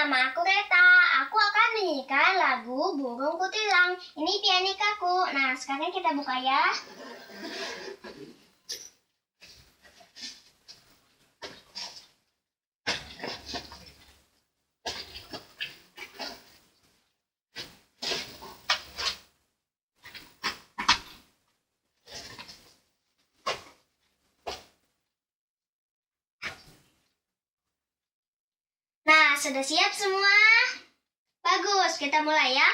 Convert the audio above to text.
nama aku Reta. Aku akan menyanyikan lagu Burung Kutilang. Ini pianikaku. Nah, sekarang kita buka ya. Nah, sudah siap semua? Bagus, kita mulai ya.